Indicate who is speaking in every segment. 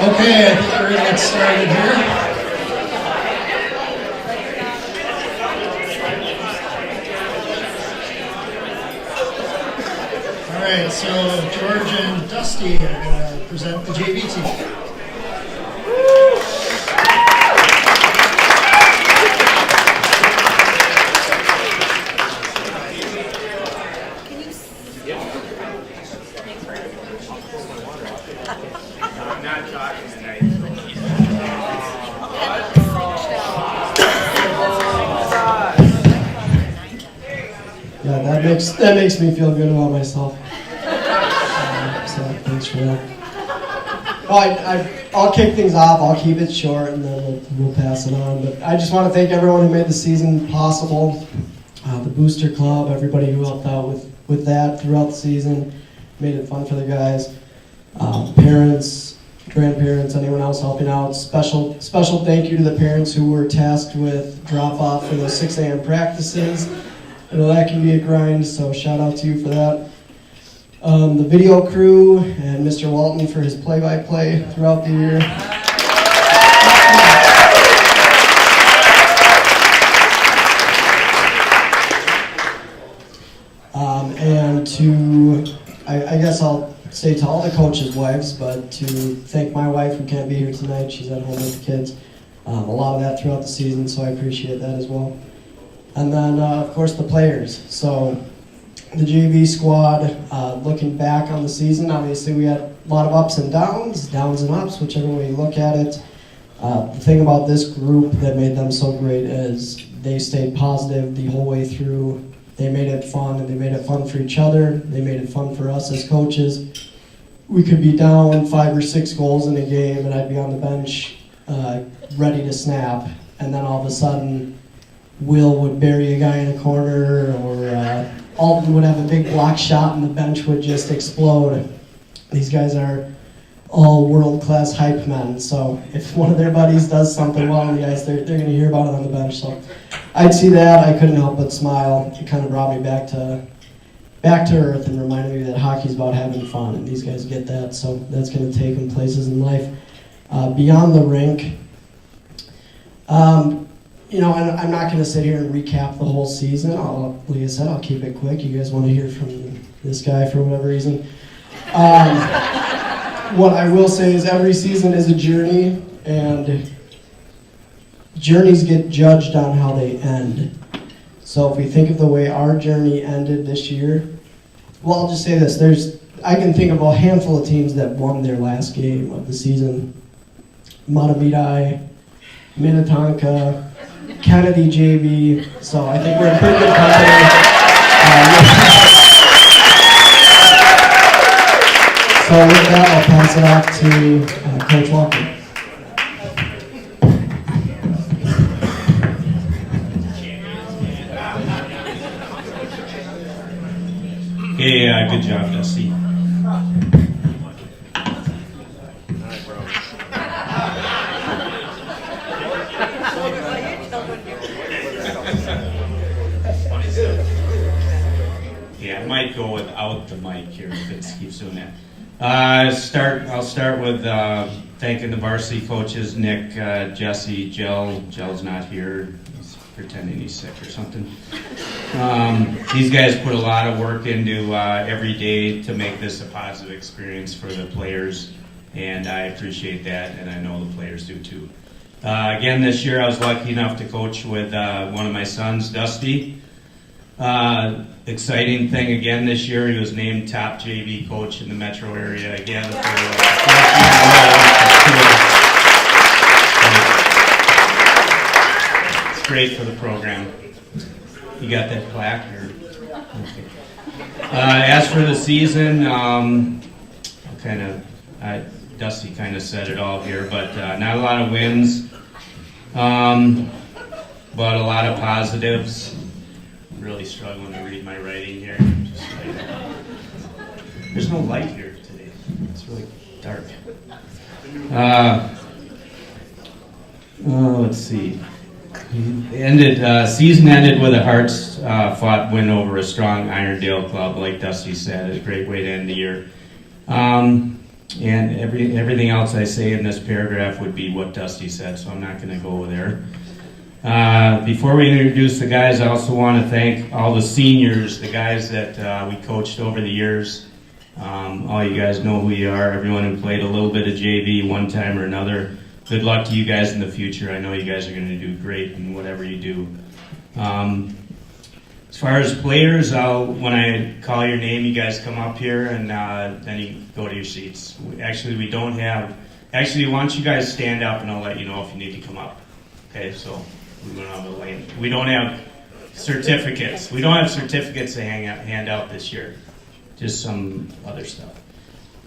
Speaker 1: Okay, I think we're going to get started here. All right, so George and Dusty are going to present the JV team.
Speaker 2: Yeah, that makes me feel good about myself. So thanks for that. I'll kick things off. I'll keep it short, and then we'll pass it on. But I just want to thank everyone who made the season possible. The Booster Club, everybody who helped out with that throughout the season, made it fun for the guys. Parents, grandparents, anyone else helping out. Special thank you to the parents who were tasked with drop off for those 6 a.m. practices. I know that can be a grind, so shout out to you for that. The video crew and Mr. Walton for his play-by-play throughout the year. And I guess I'll say to all the coaches' wives, but to thank my wife who can't be here tonight. She's at home with the kids. A lot of that throughout the season, so I appreciate that as well. And then, of course, the players. So the JV squad, looking back on the season, obviously we had a lot of ups and downs and ups, whichever way you look at it. The thing about this group that made them so great is they stayed positive the whole way through. They made it fun, and they made it fun for each other. They made it fun for us as coaches. We could be down 5 or 6 goals in a game, and I'd be on the bench ready to snap, and then all of a sudden Will would bury a guy in a corner, or Alton would have a big block shot and the bench would just explode. These guys are all world-class hype men, so if one of their buddies does something well on the ice, they're going to hear about it on the bench. So I'd see that, I couldn't help but smile. It kind of brought me back to earth and reminded me that hockey's about having fun, and these guys get that, so that's going to take them places in life. Beyond the rink, and I'm not going to sit here and recap the whole season. Like I said, I'll keep it quick. You guys want to hear from this guy for whatever reason. What I will say is every season is a journey, and journeys get judged on how they end. So if we think of the way our journey ended this year, well, I'll just say this. I can think of a handful of teams that won their last game of the season. Matamidi, Minnetonka, Kennedy JV, so I think we're in pretty good company. So with that, I'll pass it off to Coach Walker.
Speaker 3: Hey, good job, Dusty. Yeah, I might go without the mic here if it keeps doing that. I'll start with thanking the varsity coaches, Nick, Jesse, Gel's not here. He's pretending he's sick or something. These guys put a lot of work into every day to make this a positive experience for the players, and I appreciate that, and I know the players do too. Again, this year I was lucky enough to coach with one of my sons, Dusty. Exciting thing again this year, he was named top JV coach in the metro area again. It's great for the program. You got that plaque? As for the season, Dusty kind of said it all here, but not a lot of wins, but a lot of positives. I'm really struggling to read my writing here. There's no light here today. It's really dark. Let's see. Season ended with a hard-fought win over a strong Irondale club, like Dusty said. It's a great way to end the year. And everything else I say in this paragraph would be what Dusty said, so I'm not going to go there. Before we introduce the guys, I also want to thank all the seniors, the guys that we coached over the years. All you guys know who you are, everyone who played a little bit of JV one time or another. Good luck to you guys in the future. I know you guys are going to do great in whatever you do. As far as players, when I call your name, you guys come up here and then you go to your seats. Actually, we don't have... Actually, why don't you guys stand up and I'll let you know if you need to come up. Okay, so we don't have a lane. We don't have certificates. We don't have certificates to hand out this year. Just some other stuff.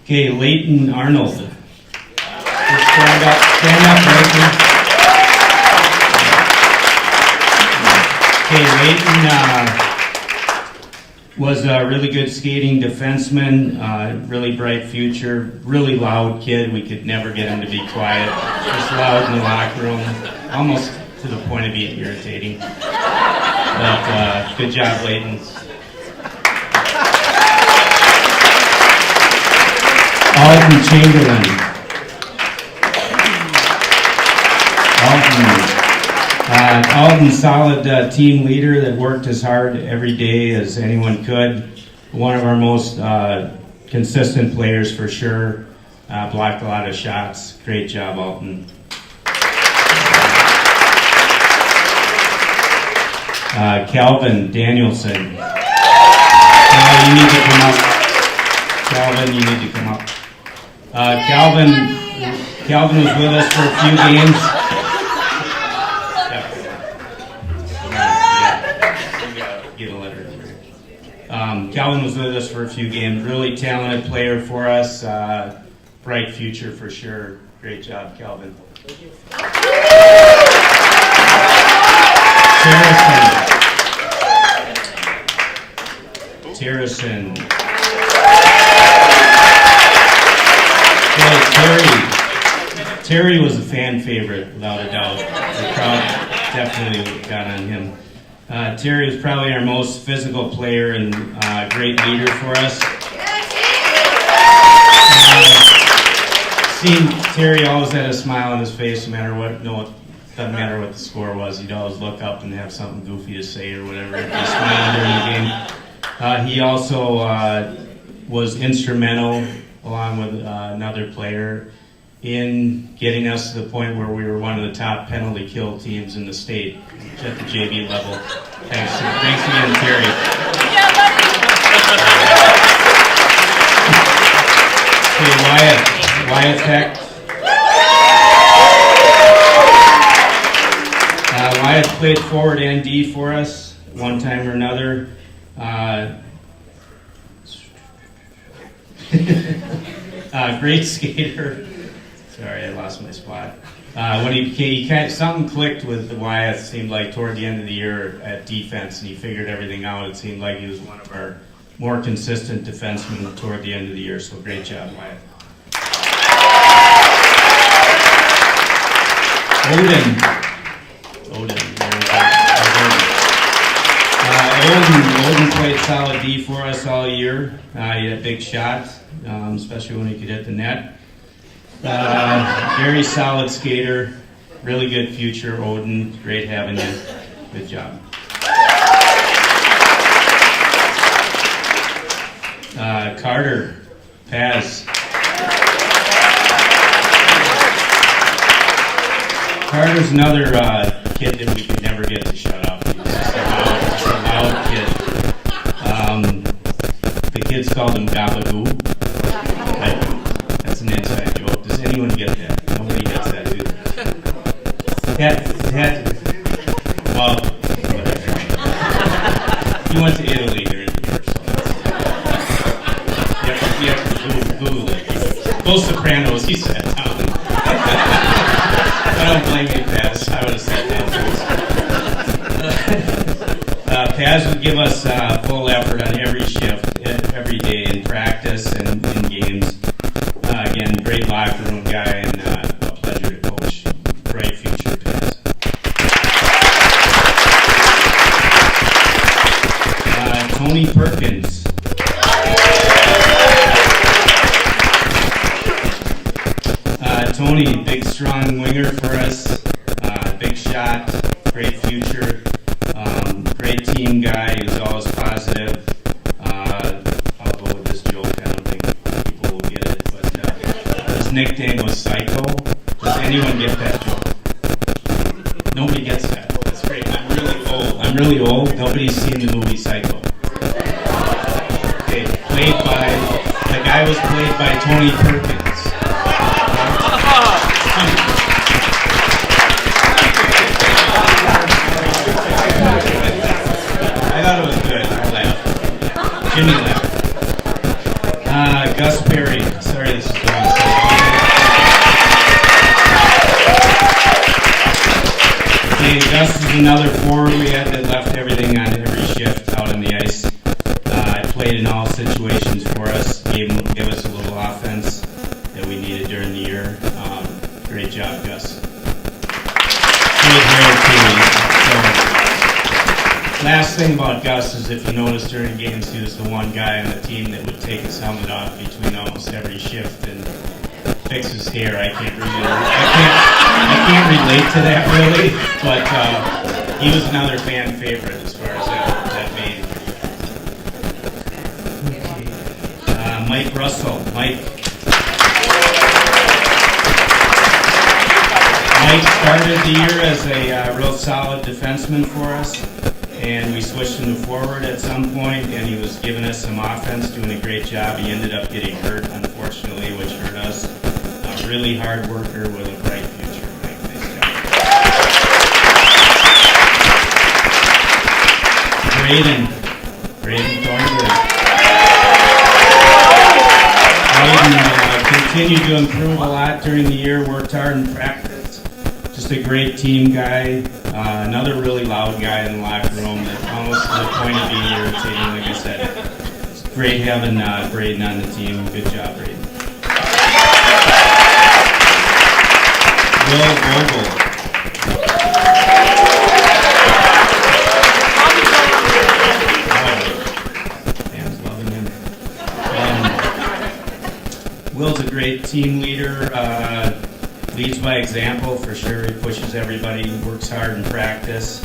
Speaker 3: Okay, Leighton Arnold. Just stand up, Leighton. Okay, Leighton was a really good skating defenseman, really bright future, really loud kid. We could never get him to be quiet. Just loud in the locker room, almost to the point of being irritating. But good job, Leighton. Alden Chamberlain. Alden, solid team leader that worked as hard every day as anyone could. One of our most consistent players for sure. Blocked a lot of shots. Great job, Alden. Calvin Danielson. You need to come up. Calvin, you need to come up. Calvin was with us for a few games. Get a letter. Calvin was with us for a few games. Really talented player for us. Bright future for sure. Great job, Calvin. Terracin. Terry was a fan favorite, without a doubt. The crowd definitely got on him. Terry was probably our most physical player and great leader for us. Seeing Terry always had a smile on his face, no matter what. Doesn't matter what the score was. He'd always look up and have something goofy to say or whatever. He'd smile during the game. He also was instrumental, along with another player, in getting us to the point where we were one of the top penalty kill teams in the state at the JV level. Thanks again, Terry. Okay, Wyatt Heck. Wyatt played forward and D for us one time or another. Great skater. Sorry, I lost my spot. When something clicked with Wyatt, seemed like toward the end of the year at defense, and he figured everything out. It seemed like he was one of our more consistent defensemen toward the end of the year. So great job, Wyatt. Odin played solid D for us all year. He had a big shot, especially when he could hit the net. Very solid skater, really good future, Odin. Great having you. Good job. Carter, Paz. Carter's another kid that we could never get to shut up. He's just a loud kid. The kids called him Gabagoo. Right? That's an inside joke. Does anyone get that? Nobody gets that, do they? Well, whatever. He went to Italy during the year, so you have to Google it. Those Sopranos, he said. I don't blame you, Paz. I would have sat down first. Paz would give us full effort on every shift, every day in practice and in games. Again, great locker room guy and a pleasure to coach. Bright future, Paz. Tony, big strong winger for us, big shot, great future, great team guy. He was always positive. I'll go with this joke. I don't think people will get it, but his nickname was Psycho. Does anyone get that joke? Nobody gets that. That's great. I'm really old. Nobody's seen the movie Psycho. Okay, the guy was played by Tony Perkins. I thought it was good. I laughed. Jimmy laughed. Gus Perry. Sorry, this is going okay, Gus is another forward we had that left everything on every shift out on the ice. Played in all situations for us. Gave us a little offense that we needed during the year. Great job, Gus. He was very team. So, last thing about Gus is if you notice during games, he was the one guy on the team that would take his helmet off between almost every shift and fix his hair. I can't relate to that really, but he was another fan favorite as far as that made. Okay. Mike Russell. Mike started the year as a real solid defenseman for us, and we switched him to forward at some point, and he was giving us some offense, doing a great job. He ended up getting hurt, unfortunately, which hurt us. A really hard worker with a bright future. Mike, nice job. Braden Thornburg. Braden continued to improve a lot during the year, worked hard in practice. Just a great team guy, another really loud guy in the locker room that almost to the point of being irritating. Like I said, it's great having Braden on the team. Good job, Braden. Will Vogel. Fans loving him. Will's a great team leader. Leads by example for sure. He pushes everybody, works hard in practice.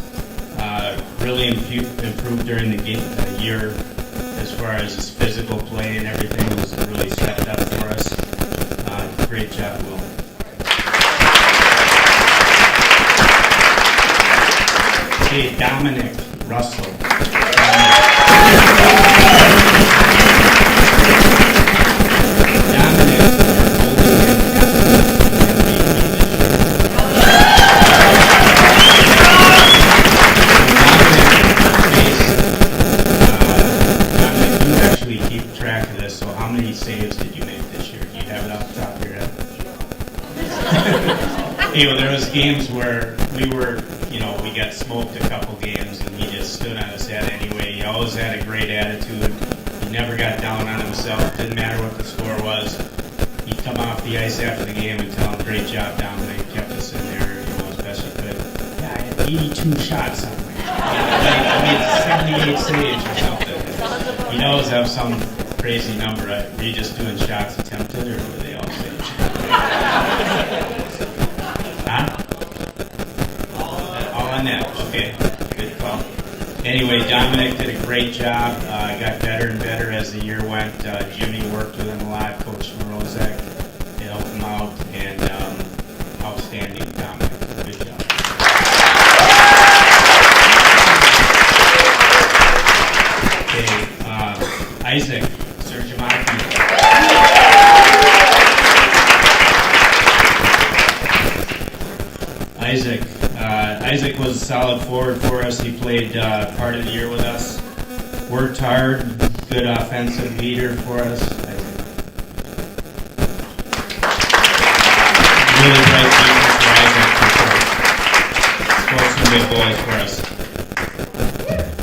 Speaker 3: Really improved during the year as far as his physical play and everything. Was really stepped up for us. Great job, Will. Okay, Dominic Russell. Hey, well, there was games where we got smoked a couple games, and he just stood on his head anyway. He always had a great attitude. He never got down on himself. Didn't matter what the score was. He'd come off the ice after the game and tell him, "Great job, Dominic. He kept us in there, as best he could." Yeah, I had 82 shots on me. I made 78 saves or something. He'd always have some crazy number. Were you just doing shots attempted, or were they all saves? All on net. Okay, good call. Anyway, Dominic did a great job. Got better and better as the year went. Jimmy worked with him a lot. Coach Morozek helped him out, and outstanding, Dominic. Good job. Okay, Isaac Sergimaki. Isaac was a solid forward for us. He played part of the year with us. Worked hard, good offensive leader for us. Really bright defense for Isaac for sure. Scored some big goals for us.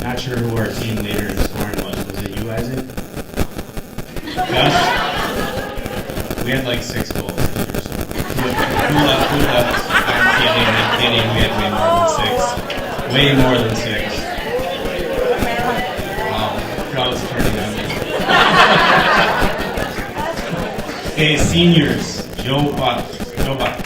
Speaker 3: Not sure who our team leader in scoring was. Was it you, Isaac? Gus? We had like 6 goals. Who left? I'm kidding. We had way more than 6. Wow, the crowd's turning on me. Okay, seniors. Joe Joe Buck.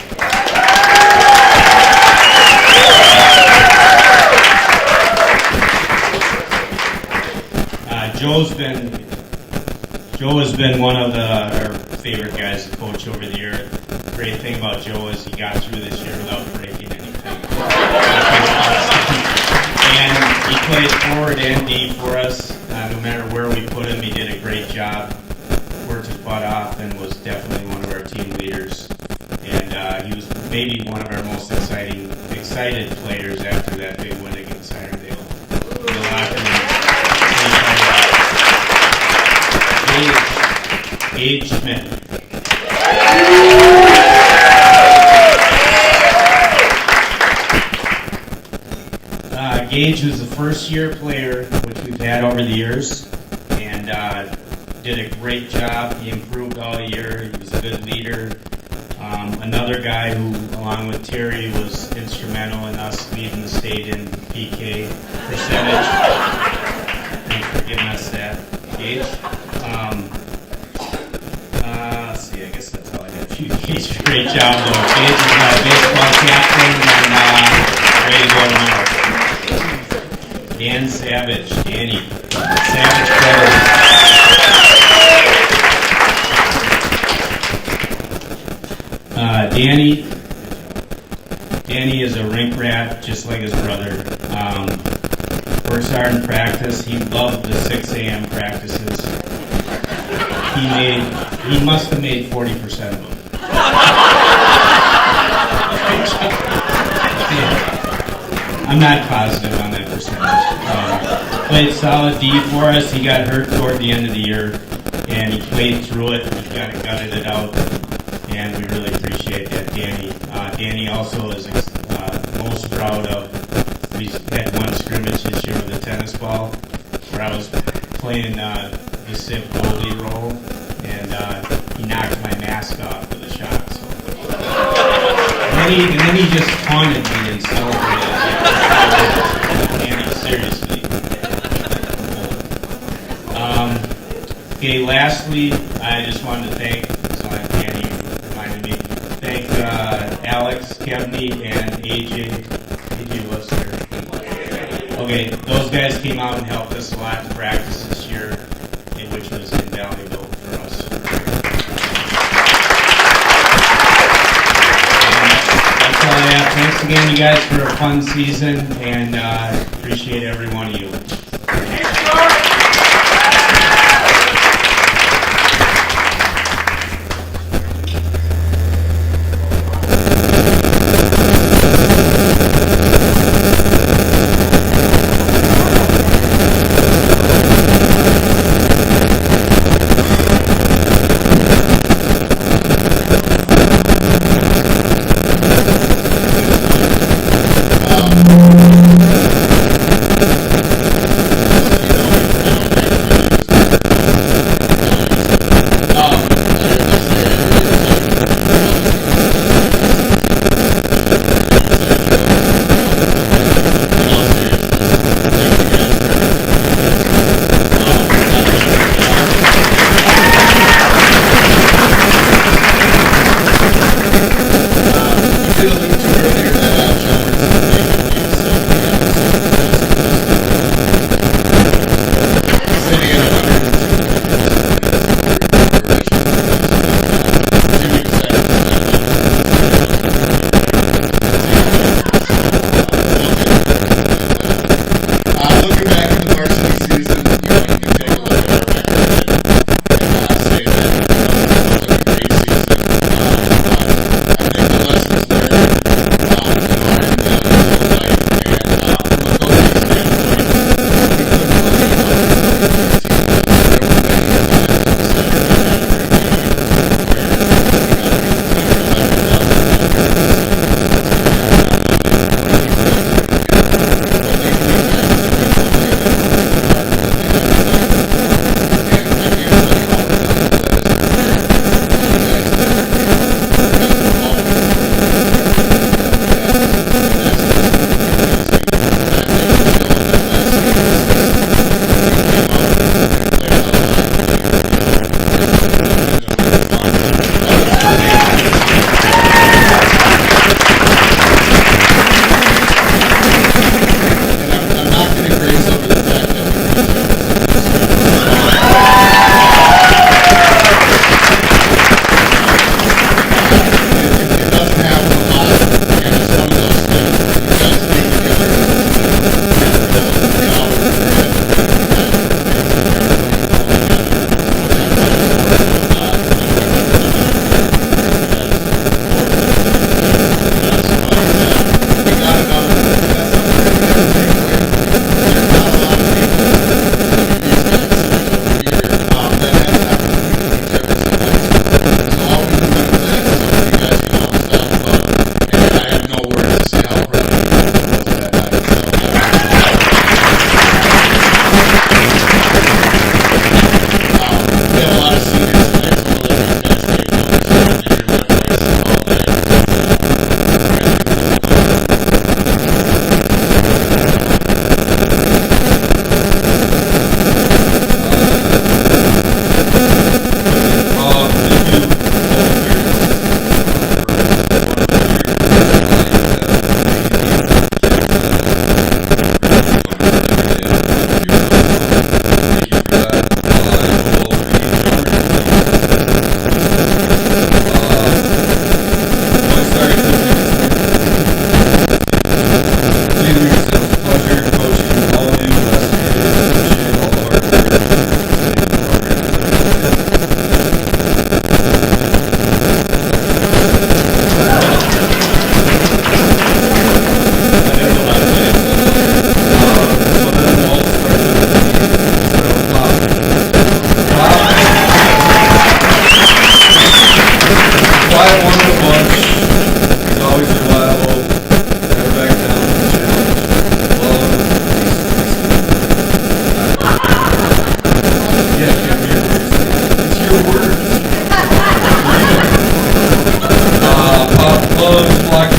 Speaker 3: Joe has been one of our favorite guys to coach over the year. The great thing about Joe is he got through this year without breaking anything. And he played forward and D for us. No matter where we put him, he did a great job. Worked his butt off and was definitely one of our team leaders. And he was maybe one of our most excited players after that big win against Irondale. The locker room. Gage Schmidt. Gage was a first-year player, which we've had over the years, and did a great job. He improved all year. He was a good leader. Another guy who, along with Terry, was instrumental in us leading the state in PK percentage. Thanks for giving us that, Gage. Let's see, I guess that's all I got. Gage, great job, though. Gage is my baseball captain, and ready to go tomorrow. Dan Savage, Danny. Savage Brothers. Danny is a rink rat, just like his brother. Works hard in practice. He loved the 6 a.m. practices. He must have made 40% of them. I'm not positive on that percentage. Played solid D for us. He got hurt toward the end of the year, and he played through it. He gutted it out, and we really appreciate that, Danny. Danny also is most proud of. We had one scrimmage this year with a tennis ball where I was playing the Civ goalie role, and he knocked my mask off with a shot. So. And then he just taunted me and celebrated. Danny, seriously. Okay, lastly, I just wanted to thank, Danny reminded me, thank Alex Kemney and AJ was there. Okay, those guys came out and helped us a lot in practice this year, which was invaluable for us. That's all I have. Thanks again, you guys, for a fun season, and appreciate every one of you.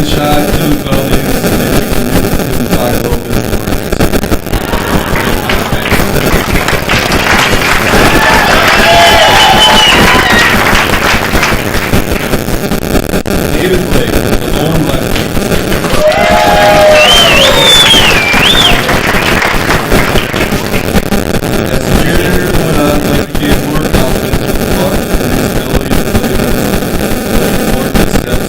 Speaker 4: shot, 2 penalties, and we can talk a little bit more. David Blake, the lone lefty. As a junior, Blake became more confident with the puck and his ability to play the important steps.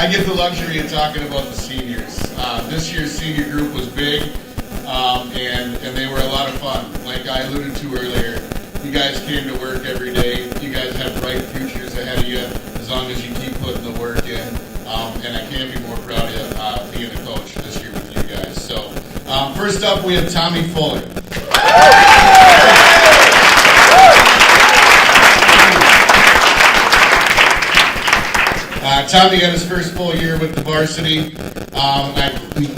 Speaker 5: I get the luxury of talking about the seniors. This year's senior group was big, and they were a lot of fun. Like I alluded to earlier, you guys came to work every day. You guys have bright futures ahead of you as long as you keep putting the work in. And I can't be more proud of being a coach this year with you guys. So first up, we have Tommy Fuller. Tommy had his first full year with the varsity.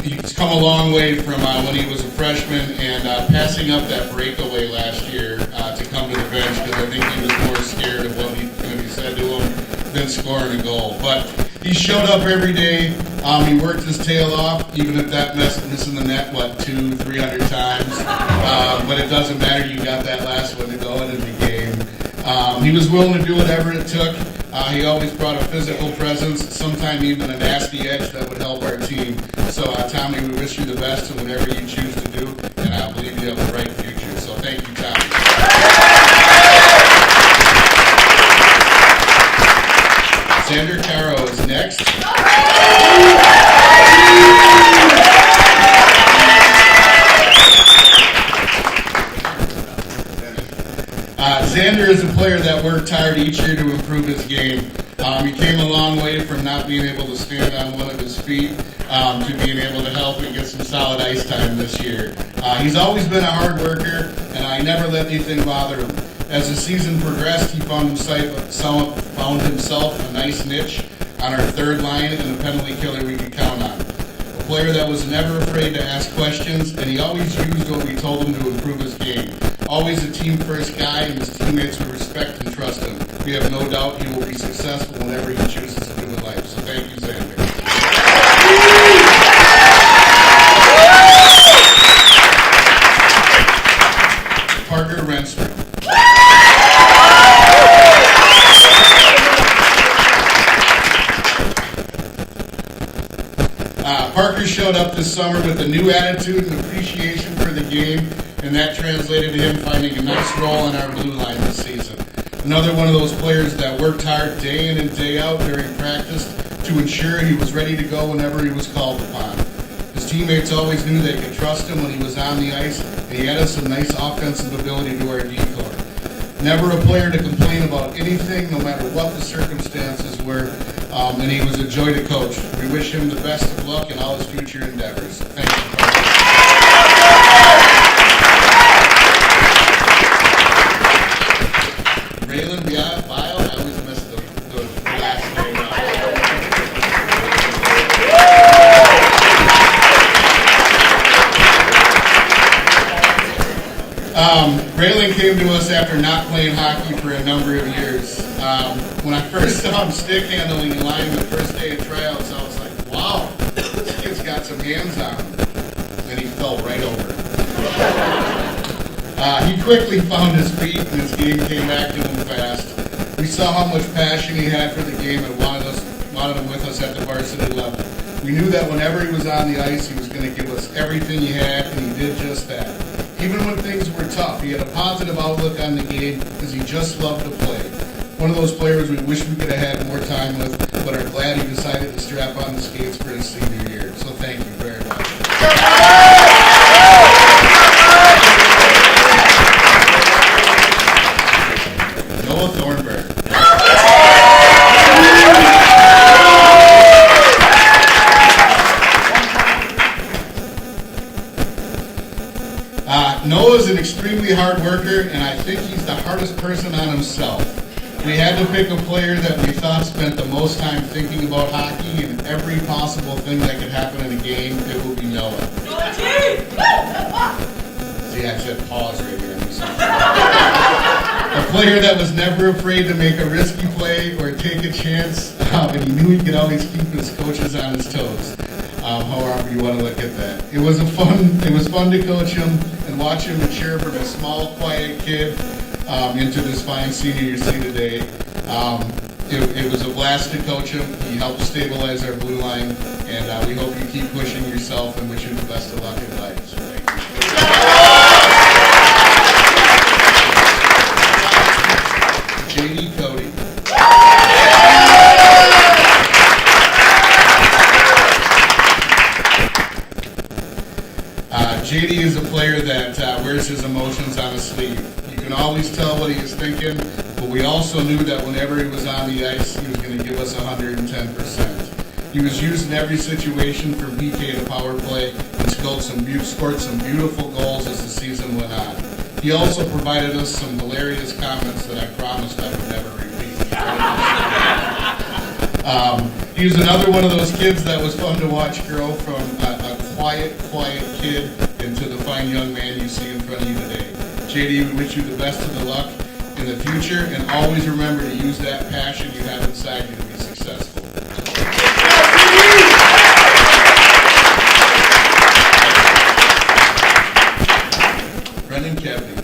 Speaker 5: He's come a long way from when he was a freshman and passing up that breakaway last year to come to the bench because I think he was more scared of what he said to him than scoring a goal. But he showed up every day. He worked his tail off, even if that missing the net, 200-300 times. But it doesn't matter. You got that last one to go in the game. He was willing to do whatever it took. He always brought a physical presence, sometimes even a nasty edge that would help our team. So, Tommy, we wish you the best in whatever you choose to do, and I believe you have a bright future. So thank you, Tommy. Xander Caro is next. Xander is a player that worked hard each year to improve his game. He came a long way from not being able to stand on one of his feet to being able to help and get some solid ice time this year. He's always been a hard worker, and I never let anything bother him. As the season progressed, he found himself a nice niche on our third line and a penalty killer we could count on. A player that was never afraid to ask questions, and he always used what we told him to improve his game. Always a team-first guy, and his teammates would respect and trust him. We have no doubt he will be successful in whatever he chooses to do in life. So thank you, Xander. Parker Renstrom. Parker showed up this summer with a new attitude and appreciation for the game, and that translated to him finding a nice role on our blue line this season. Another one of those players that worked hard day in and day out during practice to ensure he was ready to go whenever he was called upon. His teammates always knew they could trust him when he was on the ice, and he added some nice offensive ability to our decor. Never a player to complain about anything, no matter what the circumstances were, and he was a joy to coach. We wish him the best of luck in all his future endeavors. Thank you. Raylan Bio, I always miss the last name. Raylan came to us after not playing hockey for a number of years. When I first saw him stick handling the line the first day of tryouts, I was like, wow, this kid's got some hands on him. And he fell right over. He quickly found his feet and his game came back to him fast. We saw how much passion he had for the game and wanted him with us at the varsity level. We knew that whenever he was on the ice, he was going to give us everything he had, and he did just that. Even when things were tough, he had a positive outlook on the game because he just loved to play. One of those players we wish we could have had more time with, but are glad he decided to strap on the skates for his senior year. So thank you very much. Noah Thornberg. Noah's an extremely hard worker, and I think he's the hardest person on himself. We had to pick a player that we thought spent the most time thinking about hockey and every possible thing that could happen in a game. It will be Noah. See, I said pause right here. A player that was never afraid to make a risky play or take a chance, and he knew he could always keep his coaches on his toes. However you want to look at that. It was fun to coach him and watch him mature from a small, quiet kid into this fine senior you see today. It was a blast to coach him. He helped stabilize our blue line, and we hope you keep pushing yourself and wish you the best of luck in life. So thank you. J.D. Cody. wears his emotions on his sleeve. You can always tell what he is thinking, but we also knew that whenever he was on the ice, he was going to give us 110%. He was used in every situation from PK to power play and scored some beautiful goals as the season went on. He also provided us some hilarious comments that I promised I would never repeat. He was another one of those kids that was fun to watch grow from a quiet kid into the fine young man you see in front of you today. JD, we wish you the best of the luck in the future, and always remember to use that passion you have inside you to be successful. Brendan Kevney.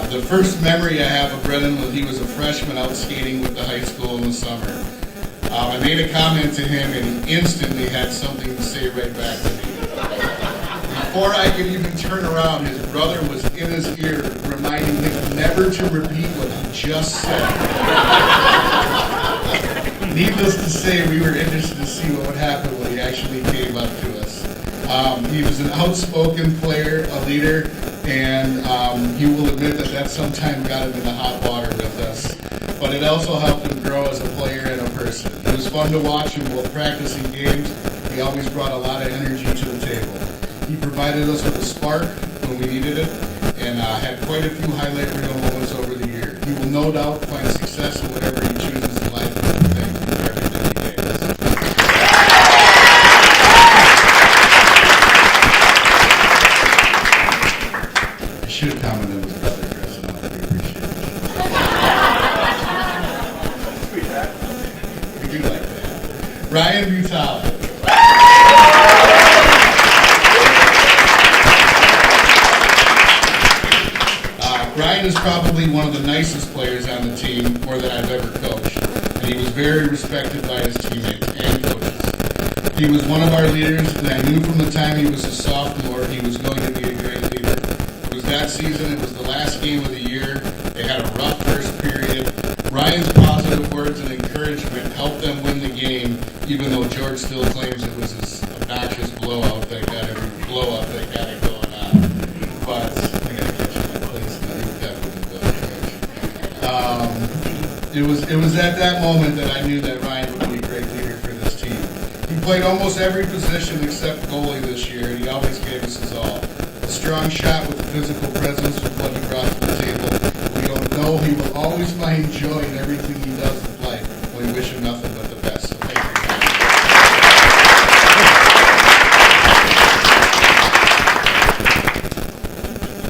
Speaker 5: The first memory I have of Brendan was he was a freshman out skating with the high school in the summer. I made a comment to him and he instantly had something to say right back to me. Before I could even turn around, his brother was in his ear reminding him never to repeat what he just said. Needless to say, we were interested to see what would happen when he actually came up to us. He was an outspoken player, a leader, and he will admit that sometimes got him in the hot water with us. But it also helped him grow as a player and a person. It was fun to watch him both practice and games. He always brought a lot of energy to the table. He provided us with a spark when we needed it, and had quite a few highlight reel moments over the year. He will no doubt find success in whatever he chooses in life. Thank you for everything he gave us. I should have commented on his brother dressing up. We appreciate it. We do like that. Ryan Butala. Ryan is probably one of the nicest players on the team, or that I've ever coached, and he was very respected by his teammates and coaches. He was one of our leaders, and I knew from the time he was a sophomore he was going to be a great leader. It was that season, it was the last game of the year, they had a rough first period. Ryan's positive words and encouragement helped them win the game, even though George still claims it was this obnoxious blowout that got it going on. But I gotta catch you in my place now. You definitely go, George. It was at that moment that I knew that Ryan would be a great leader for this team. He played almost every position except goalie this year, and he always gave us his all. A strong shot with a physical presence with what he brought to the table. We don't know he will always find joy in everything he does in life. We wish him nothing but the best. So thank you.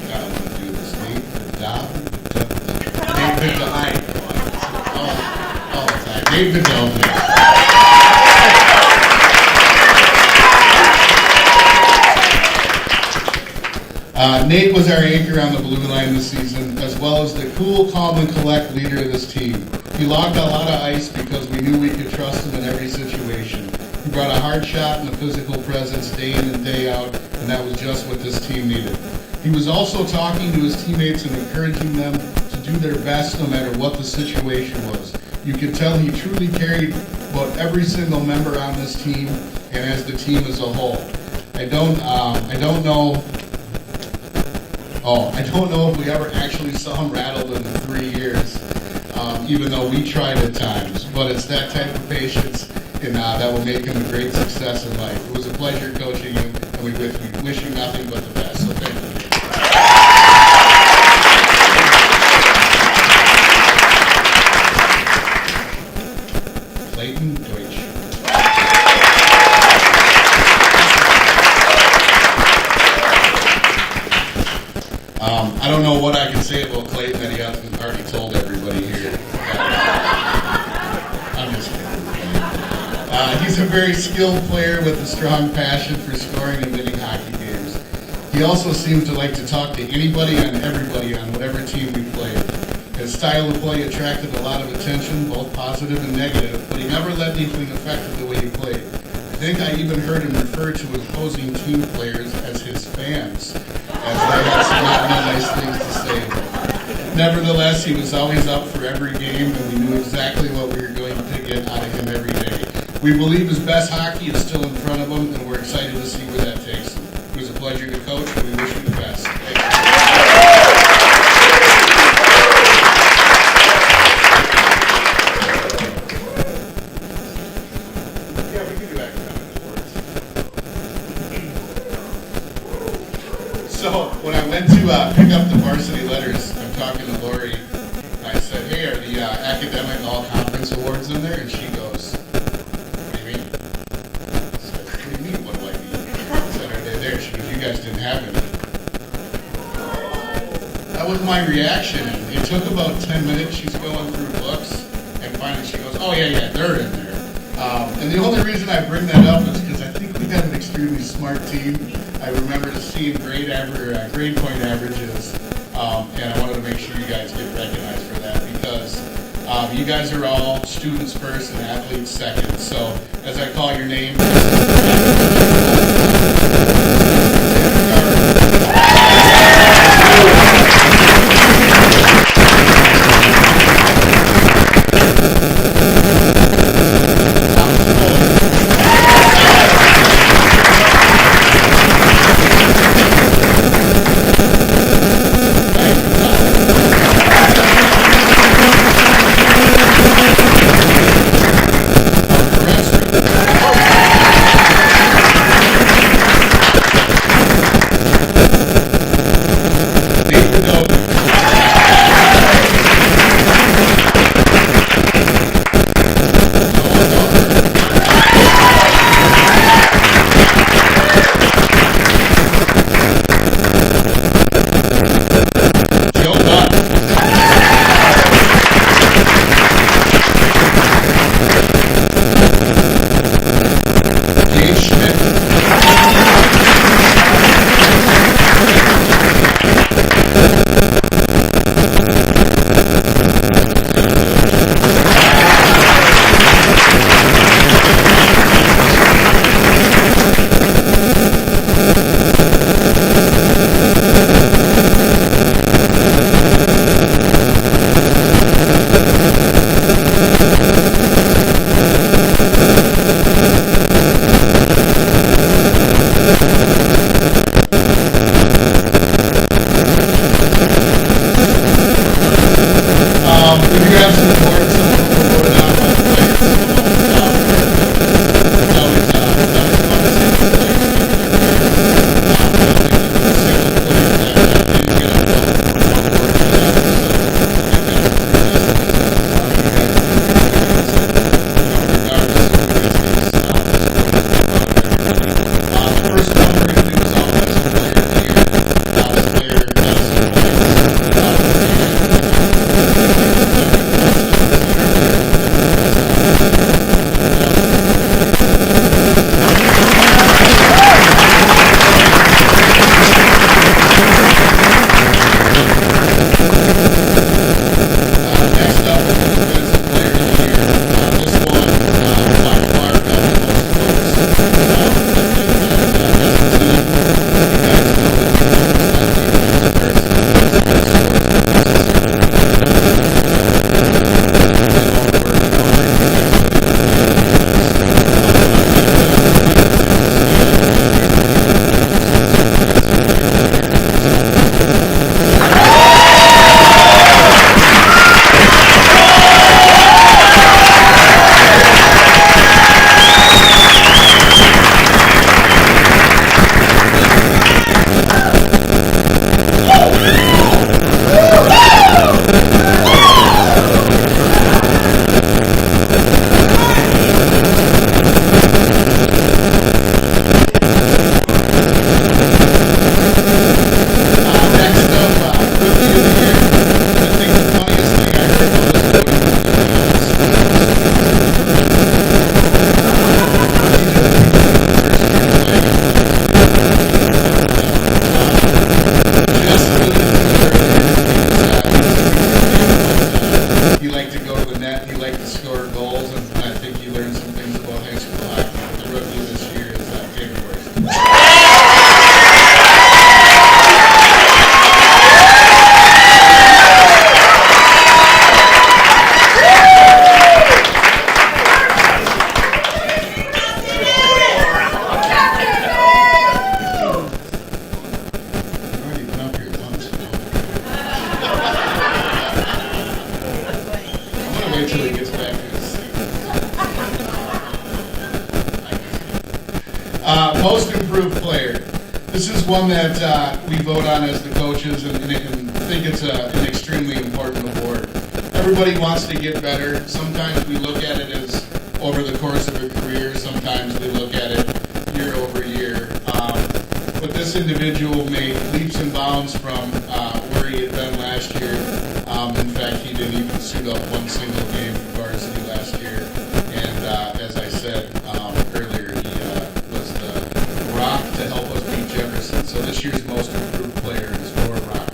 Speaker 5: I don't want to do this. Nate Vidal. All the time. Nate Vidal. Nate was our anchor on the blue line this season, as well as the cool, calm, and collect leader of this team. He logged a lot of ice because we knew we could trust him in every situation. He brought a hard shot and a physical presence day in and day out, and that was just what this team needed. He was also talking to his teammates and encouraging them to do their best no matter what the situation was. You could tell he truly cared about every single member on this team and as the team as a whole. I don't know if we ever actually saw him rattled in 3 years, even though we tried at times. But it's that type of patience and that will make him a great success in life. It was a pleasure coaching him, and we wish you nothing but the best. So thank you. Clayton Deutsch. I don't know what I can say about Clayton that he hasn't already told everybody here. I'm just kidding. He's a very skilled player with a strong passion for scoring and winning hockey games. He also seems to like to talk to anybody and everybody on whatever team we played. His style of play attracted a lot of attention, both positive and negative, but he never let anything affect the way he played. I think I even heard him refer to opposing team players as his fans, as they had some not nice things to say about him. Nevertheless, he was always up for every game, and we knew exactly what we were going to get out of him every day. We believe his best hockey is still in front of him, and we're excited to see where that takes him. It was a pleasure to coach, and we wish you the best. Thank you. Yeah, we can do academic sports. So when I went to pick up the varsity letters, I'm talking to Lori. I said, "Hey, are the academic all-conference awards in there?" And she goes, "What do you mean?" I said, "What do you mean? What do I mean?" I said, "Are they there?" She goes, "You guys didn't have any." That was my reaction. And it took about 10 minutes. She's going through books, and finally she goes, "Oh yeah, they're in there." And the only reason I bring that up is because I think we got an extremely smart team. I remember seeing grade point averages, and I wanted to make sure you guys get recognized for that because you guys are all students first and athletes second. So as I call your name, wait till he gets back to his seat. Most improved player. This is one that we vote on as the coaches and think it's an extremely important award. Everybody wants to get better. Sometimes we look at it as over the course of a career. Sometimes we look at it year over year. But this individual made leaps and bounds from where he had been last year. In fact, he didn't even suit up one single game for varsity last year. And as I said earlier, he was the rock to help us beat Jefferson. So this year's most improved player is Laura Rockman.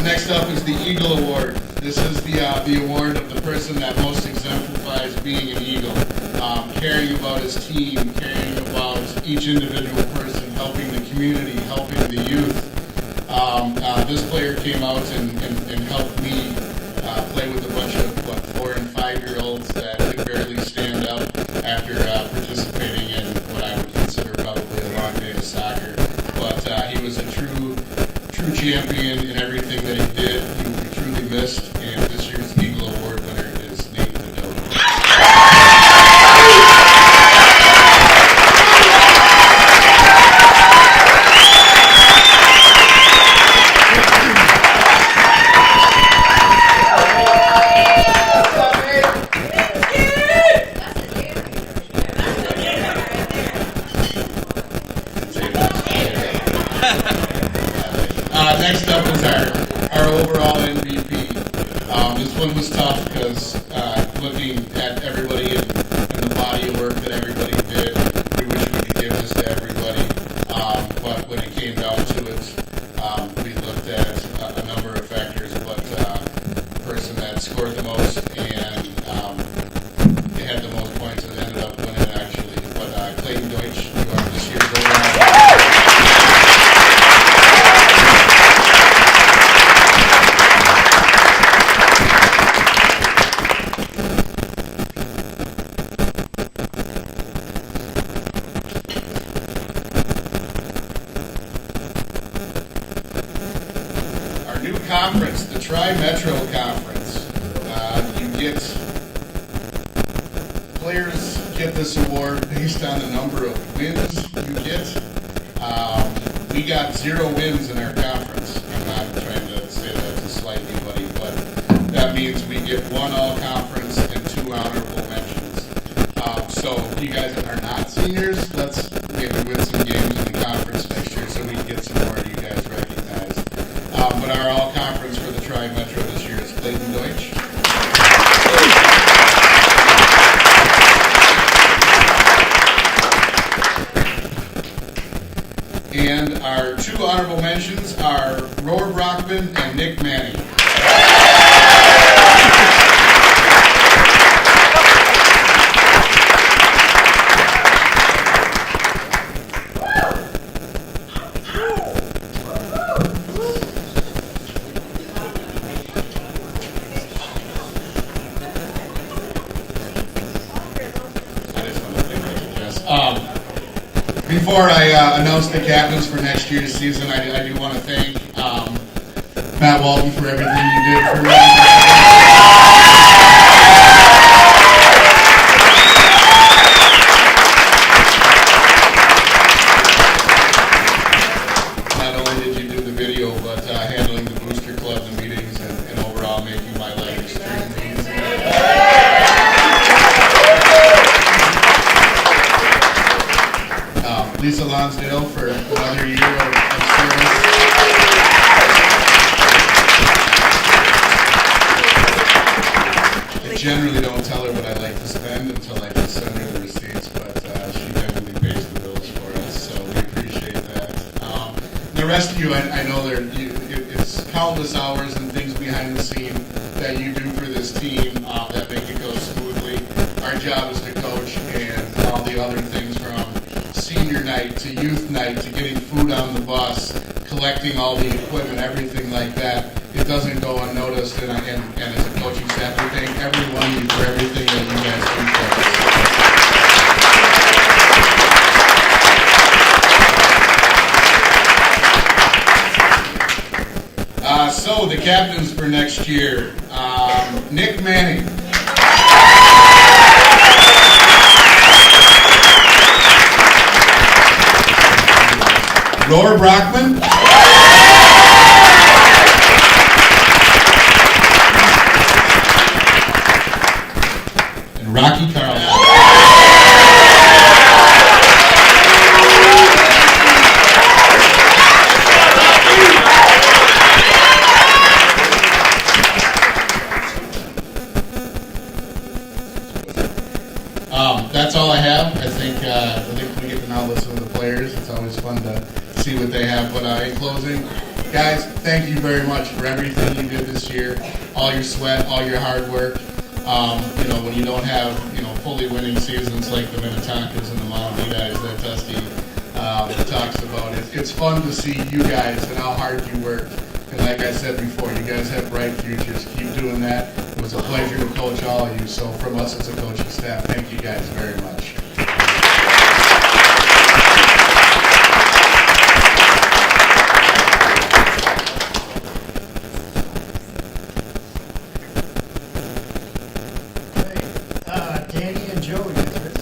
Speaker 5: Next up is the Eagle Award. This is the award of the person that most exemplifies being an Eagle, caring about his team, caring about each individual person, helping the community, helping the youth. This player came out and helped me play with a bunch of 4 and 5-year-olds that could barely stand up after participating in what I would consider probably a long day of soccer. But he was a true champion in everything that he did. He will be truly missed, and this year's Eagle Award winner is Nate Padilla. Next up is our overall MVP. This one was tough because looking at everybody and the body of work that everybody did, we wish we could give this to everybody. But when it came down to it, we looked at a number of factors, but the person that scored the most and they had the most points and ended up winning actually. But Clayton Deutsch, who are this year's overall. Conference, the Tri-Metro Conference. Players get this award based on the number of wins you get. We got 0 wins in our conference. I'm not trying to say that to slight anybody, but that means we get 1 all-conference and 2 honorable mentions. So you guys that are not seniors, let's maybe win some games in the conference next year so we can get some more of you guys recognized. But our all-conference for the Tri-Metro this year is Clayton Deutsch. And our 2 honorable mentions are Roar Brockman and Nick Manning. Before I announce the captains for next year's season, I do want to thank Matt Walton for everything you did for me. Not only did you do the video, but handling the booster club, the meetings, and overall making my life extremely easy. Lisa Lonsdale for another year of service. I generally don't tell her what I like to spend until I just send her the receipts, but she definitely pays the bills for us, so we appreciate that. The rest of you, I know it's countless hours and things behind the scene that you do for this team that make it go smoothly. Our job is to coach and all the other things from senior night to youth night to getting food on the bus, collecting all the equipment, everything like that, it doesn't go unnoticed. And as a coaching staff, we thank every one of you for everything that you guys do for us. So the captains for next year, Nick Manning. Roar Brockman. And Rocky Carlson. That's all I have. I think we get to now listen to the players. It's always fun to see what they have. But in closing, guys, thank you very much for everything you did this year. All your sweat, all your hard work. When you don't have fully winning seasons like the Minnetonkas and the Mountain guys that Dusty talks about, it's fun to see you guys and how hard you work. And like I said before, you guys have bright futures. Keep doing that. It was a pleasure to coach all of you. So from us as a coaching staff, thank you guys very much.
Speaker 1: Danny and Joe, you first.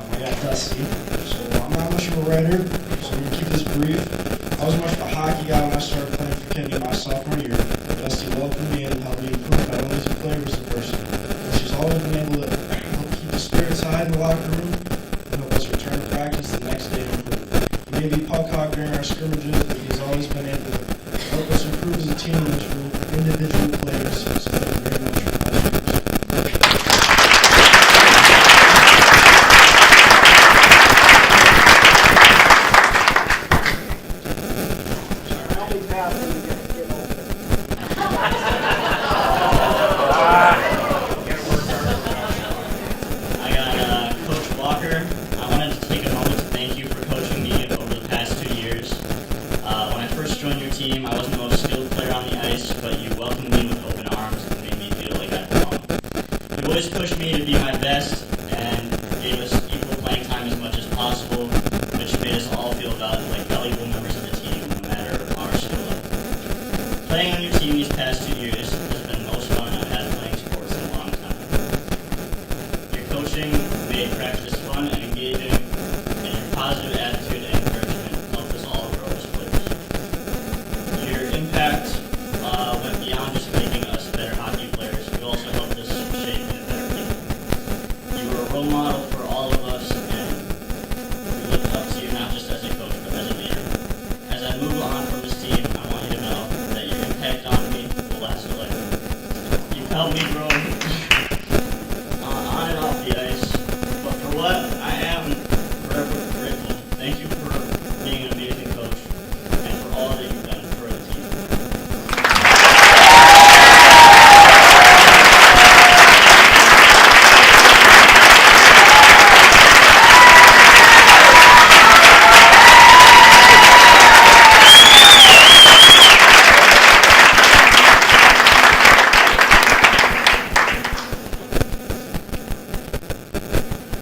Speaker 6: I got Dusty, so I'm not much of a writer, so I'm going to keep this brief. I was much of a hockey guy when I started playing for Kennedy my sophomore year. Dusty welcomed me and helped me improve not only as a player but as a person. And she's always been able to help keep the spirits high in the locker room and help us return to practice the next day and improve. He may be puck hog during our scrimmages, but he's always been able to help us improve as a team and as individual players. So thank you very much for all your
Speaker 7: I got Coach Walker. I wanted to take a moment to thank you for coaching me over the past 2 years. When I first joined your team, I wasn't the most skilled player on the ice, but you welcomed me with open arms and made me feel like I belonged. You always pushed me to be my best and gave us equal playing time as much as possible, which made us all feel valued like valuable members of the team, no matter our skill level. Playing on your team these past 2 years has been the most fun I've had playing sports in a long time. Your coaching made practice fun and engaging, and your positive attitude and encouragement helped us all grow as players. Your impact went beyond just making us better hockey players. You also helped us shape into better people. You were a role model for all of us, and we looked up to you not just as a coach, but as a leader. As I move on from this team, I want you to know that your impact on me will last a lifetime. You've helped me grow on and off the ice, but for what I am forever grateful. Thank you for being an amazing coach and for all that you've done for the team.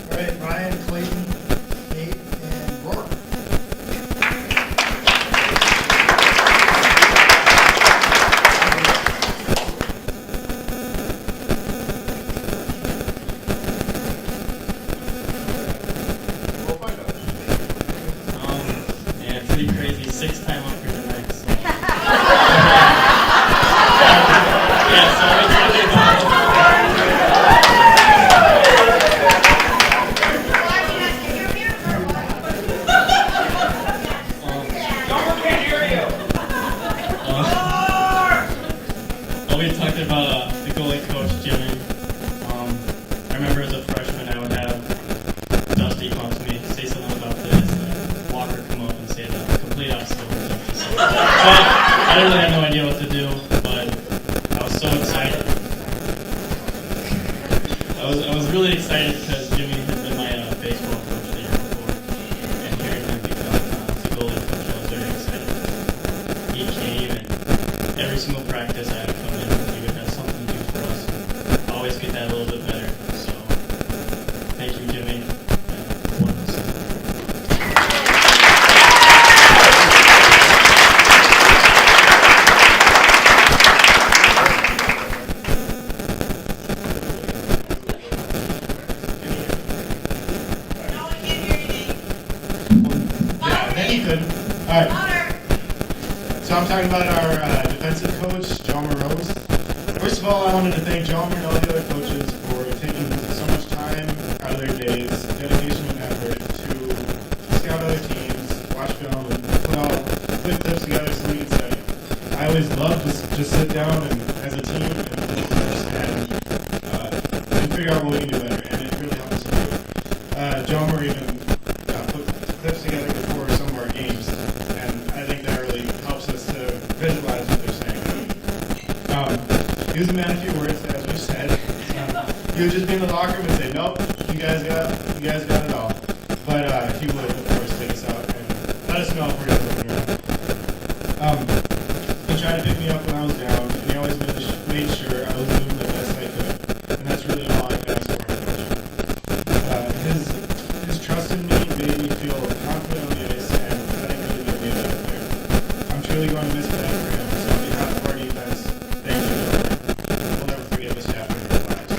Speaker 1: All right, Ryan, Clayton, Nate, and Rourke.
Speaker 7: Yeah, pretty crazy. 6-time up here tonight. So. Yeah, so we're talking about. We talked about the goalie coach, Jimmy. I remember as a freshman, I would have Dusty come up to me, say something about this, and Walker come up and say the complete opposite of what Dusty said. But
Speaker 8: I really had no idea what to do, but I was so excited. I was really excited because Jimmy had been my baseball coach the year before, and hearing him become the goalie coach, I was very excited. He came, and every single practice I had to come in, he would have something to do for us. Always get that a little bit better. So thank you, Jimmy. And wonderful season.
Speaker 9: All right. So I'm talking about our defensive coach, John Morose. First of all, I wanted to thank John and all the other coaches for taking so much time out of their days, dedication and effort to scout other teams, watch film, and put clips together so we can study. I always love to just sit down and as a team and put clips and figure out what we can do better, and it really helped us improve. John Moore even put clips together before some of our games, and I think that really helps us to visualize what they're saying. He was a man of few words, as we said. He would just be in the locker room and say, "Nope, you guys got it all." But he would, of course, take us out and let us know if we're doing wrong. He tried to pick me up when I was down, and he always made sure I was doing the best I could, and that's really all I can ask for. His trust in me made me feel confident on the ice, and I think really made me a better player. I'm truly going to miss that for him. So on behalf of our defense, thank you. We'll never forget this chapter in our lives.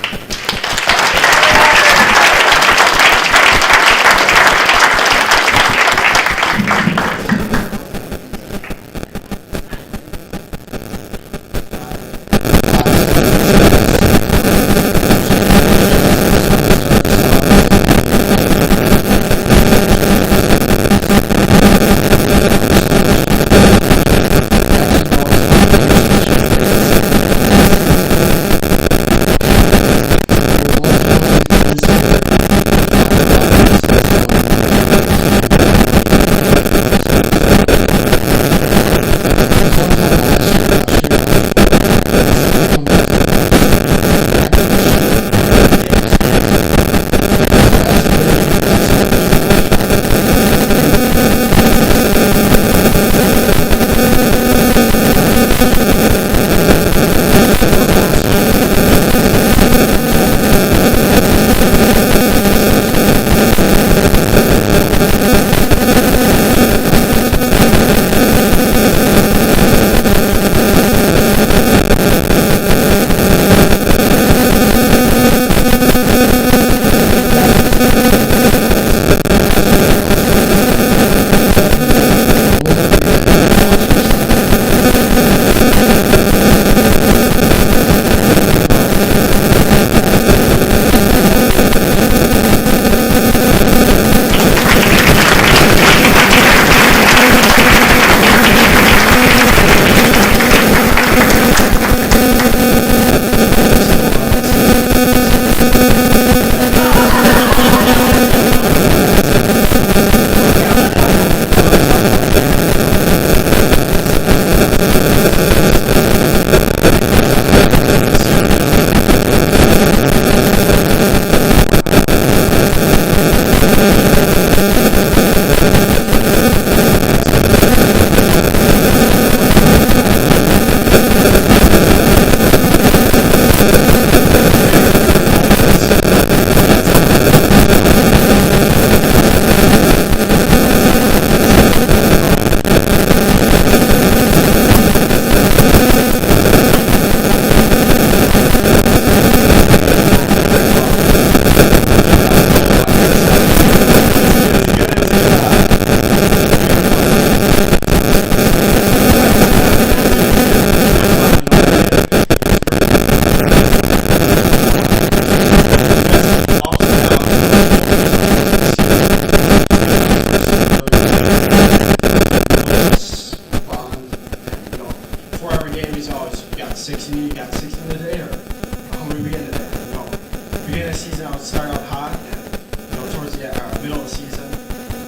Speaker 6: season, I would start out hot, and towards the middle of the season,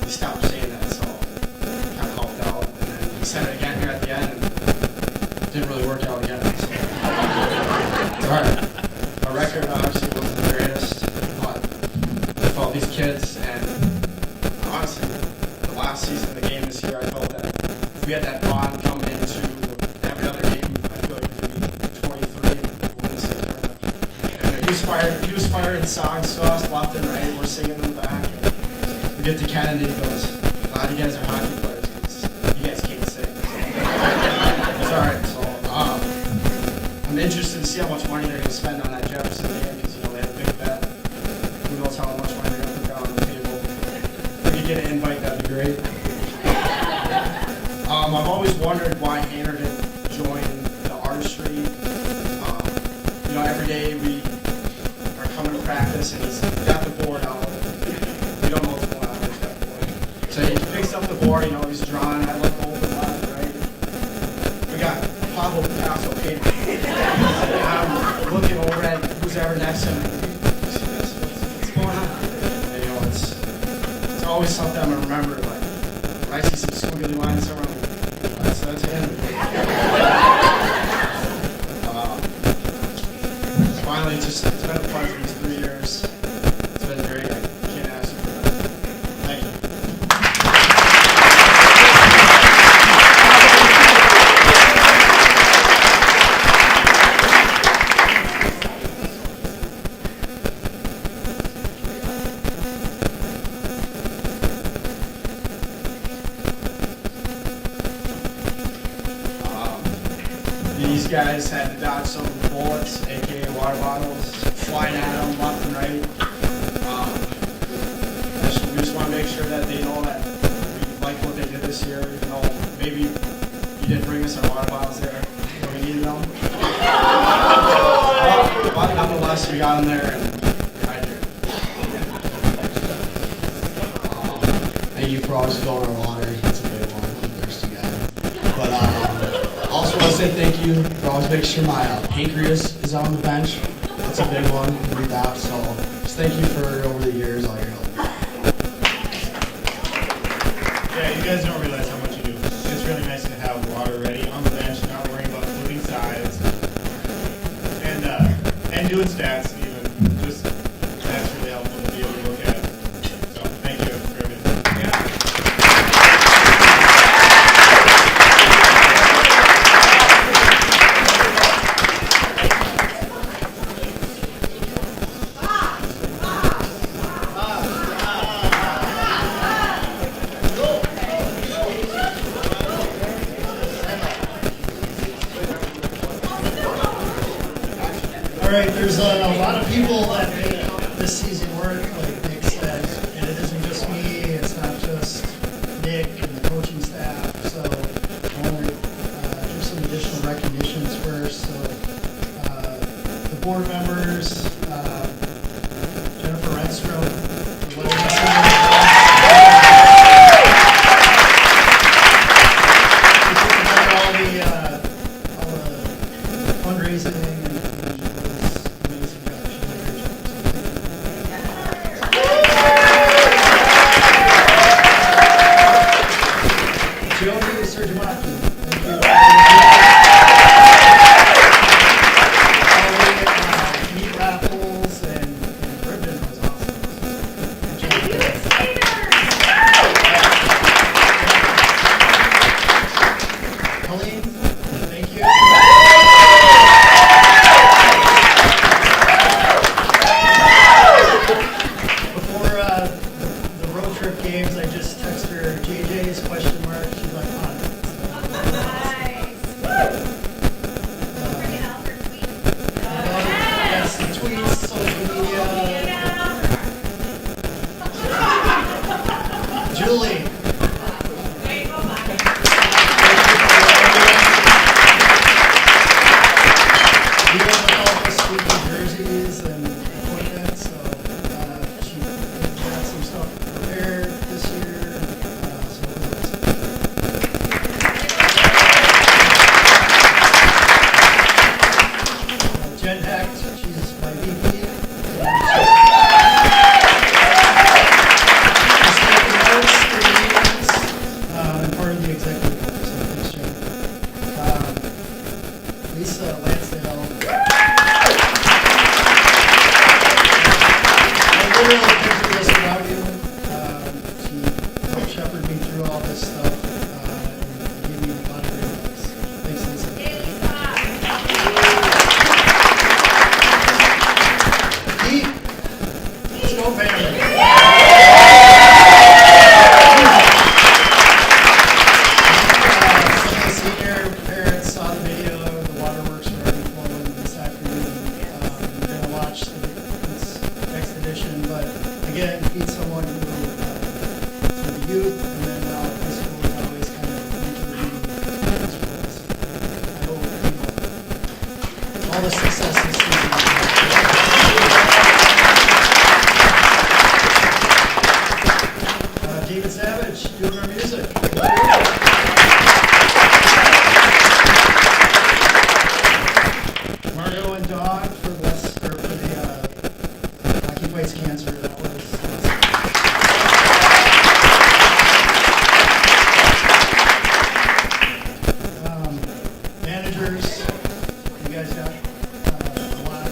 Speaker 6: we stopped saying that, so it kind of helped out. And then we said it again here at the end, and didn't really work out again. So. It's all right. Our record obviously wasn't the greatest, but I felt these kids, and honestly, the last season of the game this year, I felt that if we had that bond coming into every other game, I feel like we could be 23 and win the state tournament. And he was firing songs to us left and right. We're singing in the back. And we get to Kennedy, he goes, "A lot of you guys are hockey players because you guys can't sing." It's all right. So I'm interested to see how much money they're going to spend on that Jefferson game because they had a big bet. Who knows how much money they're going to put down on the table. If we could get an invite, that'd be great. I've always wondered why Hayner didn't join the artistry. Every day we are coming to practice and he's got the board out. We don't know what's going on, but he's got the board. So he picks up the board, he's drawing. I look over left, right. We got Pablo Picasso paper. I'm looking over at who's ever next to him. What's going on? And, it's always something I'm gonna remember. Like when I see some squiggly lines somewhere, I'm like, that's him. Finally, it's been a pleasure these 3 years. It's been great. I can't ask for that. Thank you. These guys had to dodge some bullets, aka water bottles, flying at them left and right. We just want to make sure that they know that we like what they did this year, even though maybe you didn't bring us our water bottles there when we needed them. But nonetheless, we got them there and hydrated.
Speaker 2: Thank you for always filling our water. That's a big one. I'm a thirsty guy. But also want to say thank you for always making sure my pancreas is on the bench. That's a big one. Read that. So just thank you for over the years all your help.
Speaker 9: Yeah, you guys don't realize how much you do. It's really nice to have water ready on the bench, not worrying about floating sides, and doing stats even. Just that's really helpful to be able to look at. So thank you for everything.
Speaker 1: All right, there's a lot of people that make this season work, like Nick said, and it isn't just me, it's not just Nick and the coaching staff, so I want to do some additional recognitions first. So the board members, Jennifer Renstrom, for letting us all the fundraising and amazing job. She did a great job. So Jody Sergimaki, thank you. All the meat raffles and ribbon was awesome. Good job. Colleen, thank you. Before the road trip games, I just texted her JJ's question mark. She's like, on it. Yes, the tweets, social media. Julie. all the success this season. David Savage doing our music. Margo and Dog for the Hockey Fights Cancer. That was managers. You guys got a lot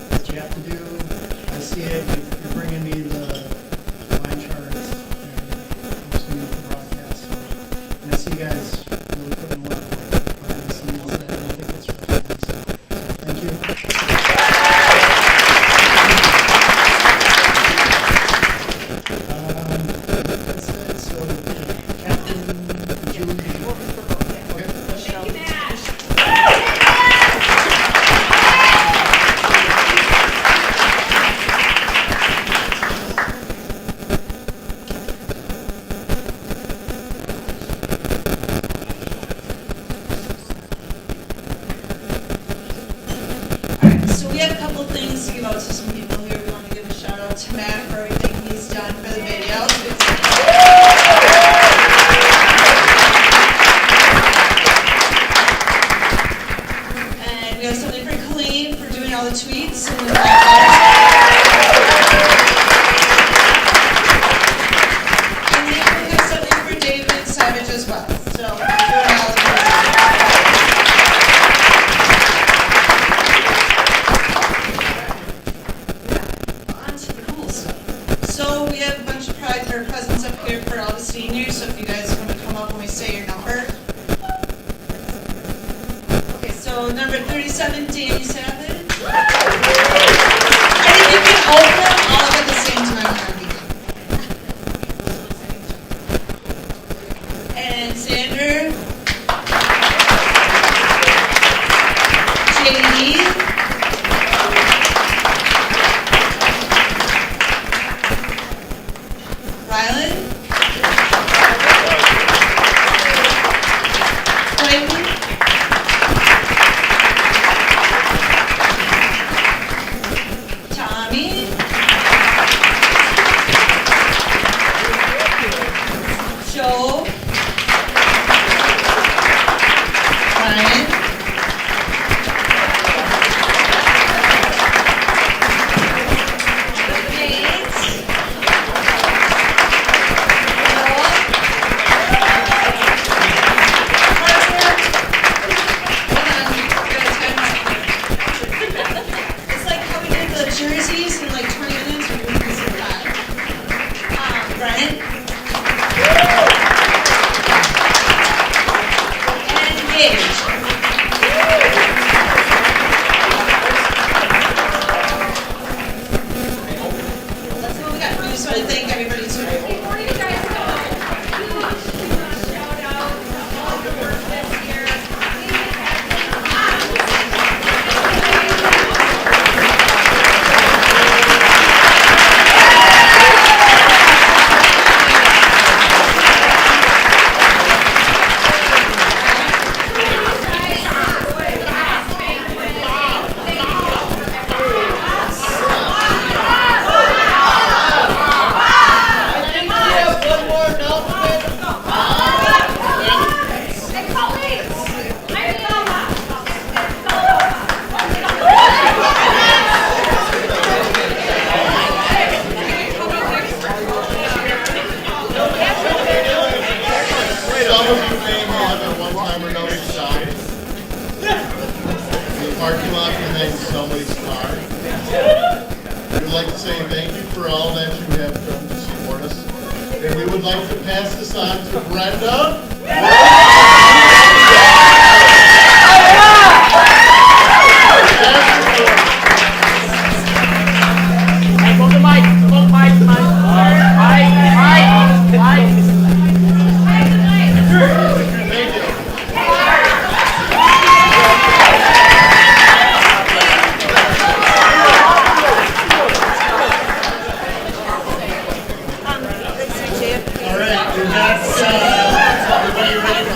Speaker 1: that you have to do. I see it. You're bringing me the line charts and posting up the broadcast. And I see you guys really putting a lot of work behind the scenes that I don't think it's reflected. So thank you. That's it. So, Captain Julie.
Speaker 10: So we have a couple of things to give out to some people here. We want to give a shout out to Matt for everything he's done for the video. And we have something for Colleen for doing all the tweets and the and then we have something for David Savage as well. So we're doing all of on to the cool stuff. So we have a bunch of presents up here for all the seniors, so if you guys want to come up when we say your number. Okay, so number 37, Danny Savage. And if you can open them all up at the same time, that would be good. And Sander. JD. Rylan. Clayton. Tommy. Joe. Ryan. Nate. It's like how we did the jerseys in like 20 minutes. We're doing this in 5. Brent. And Gage. That's what we got. We just want to thank everybody too.
Speaker 11: Before you guys go, we want to shout out to all the work this year.
Speaker 5: Some of you may have at one time or another stopped in the parking lot behind somebody's car. We would like to say thank you for all that you have done to support us. And we would like to pass this on to Brenda.
Speaker 1: All right, and that's everybody ready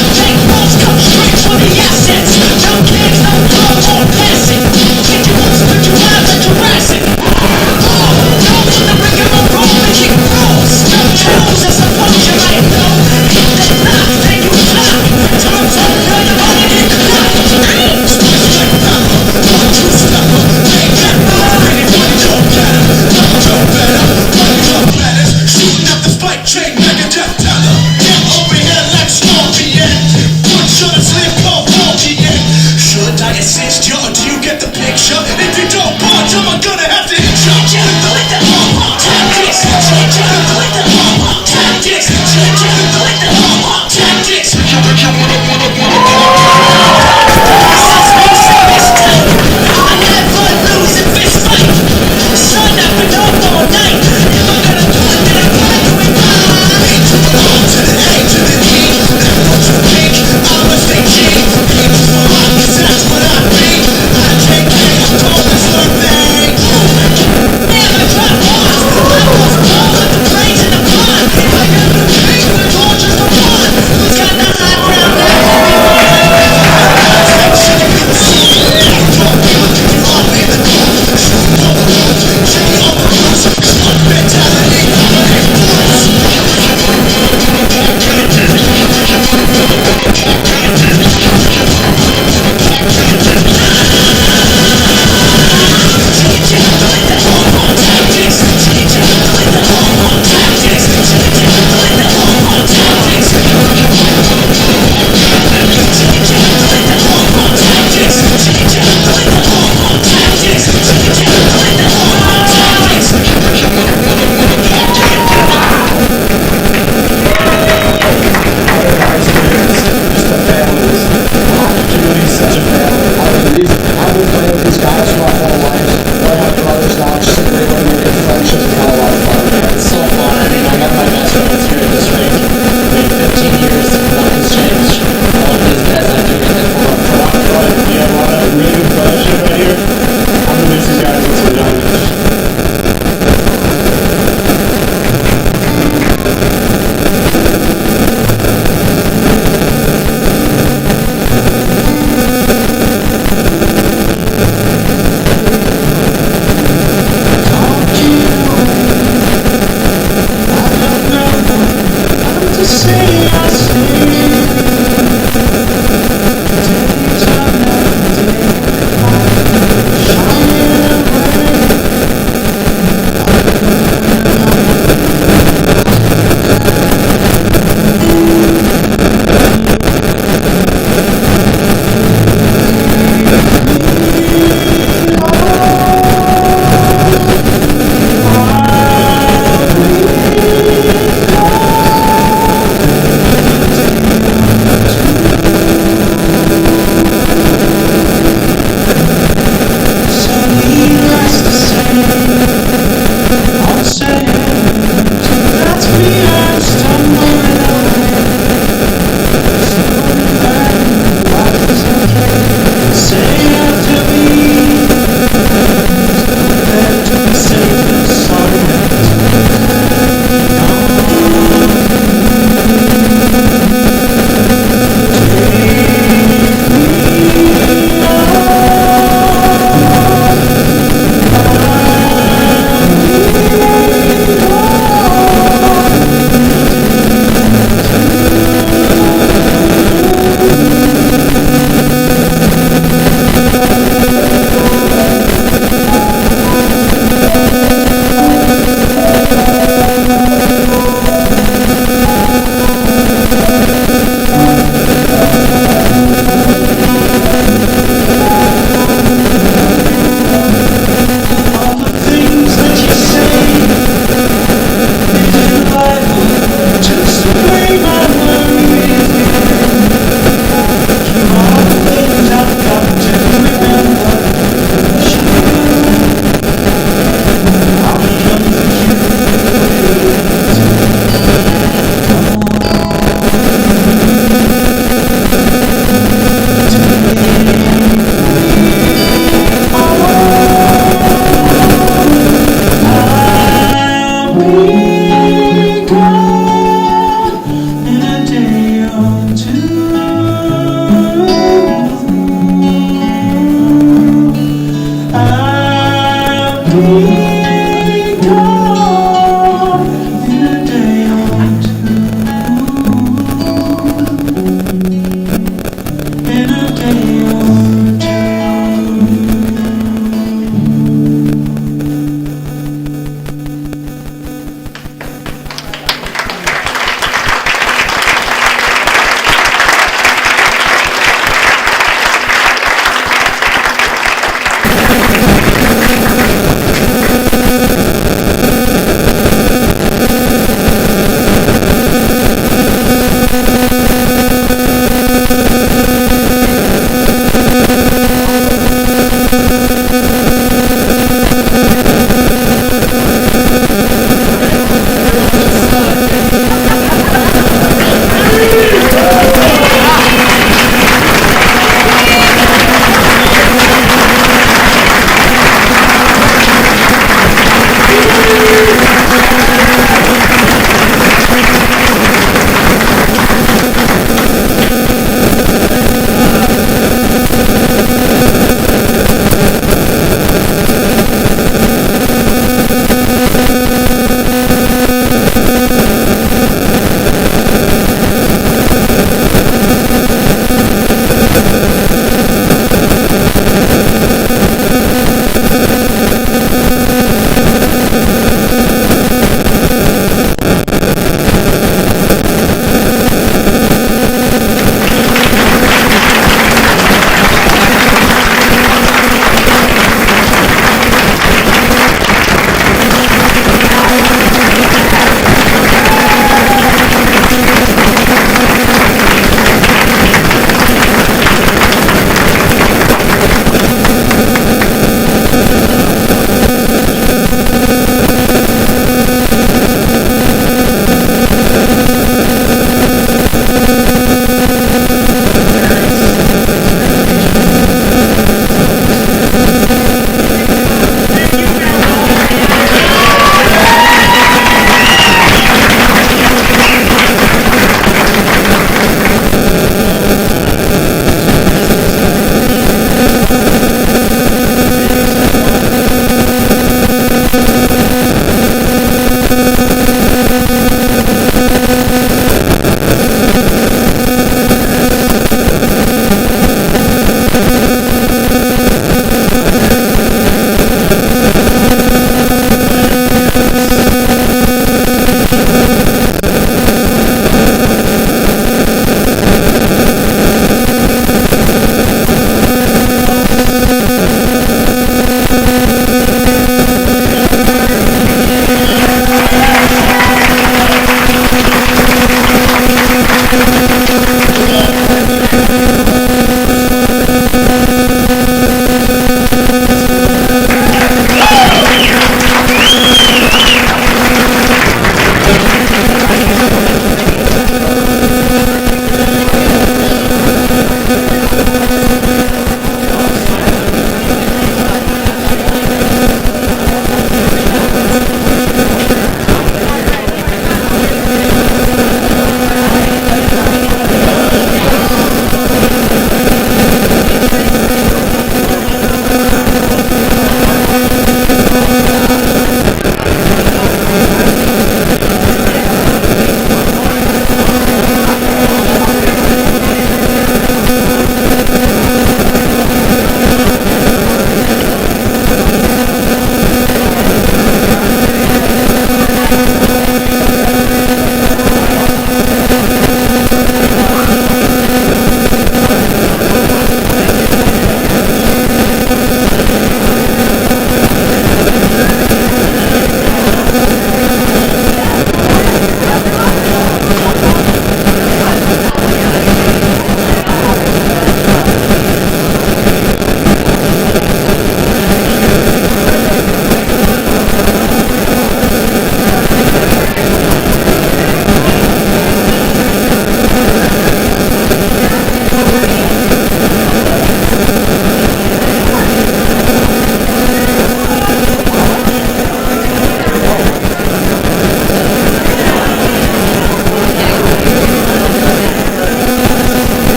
Speaker 12: Take balls, cut straight for the assets. Young kids, no club or classic. Kick you once, but you have a Jurassic. Go in the rigmarole and kick balls. Kills as a punch you might know. Hit that knock, then you flop. Time's up, run your money in the clock. Smash like pepper, 1, 2 stepper. Make that roll, anyone go better. Go better, one go better. Shooting up the spike train, mega death teller. Get over here like Scorpion. One shot of sleep, cold.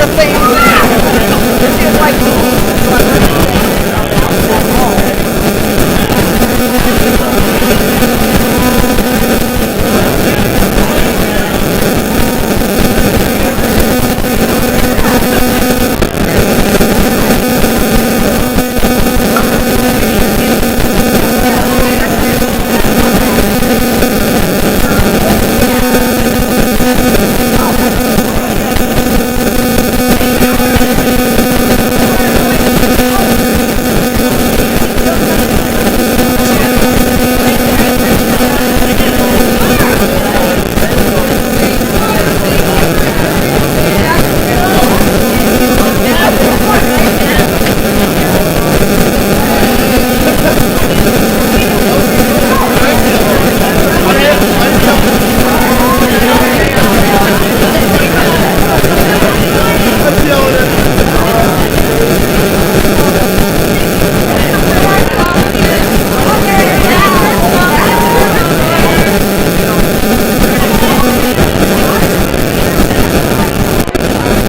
Speaker 13: Hall of Fame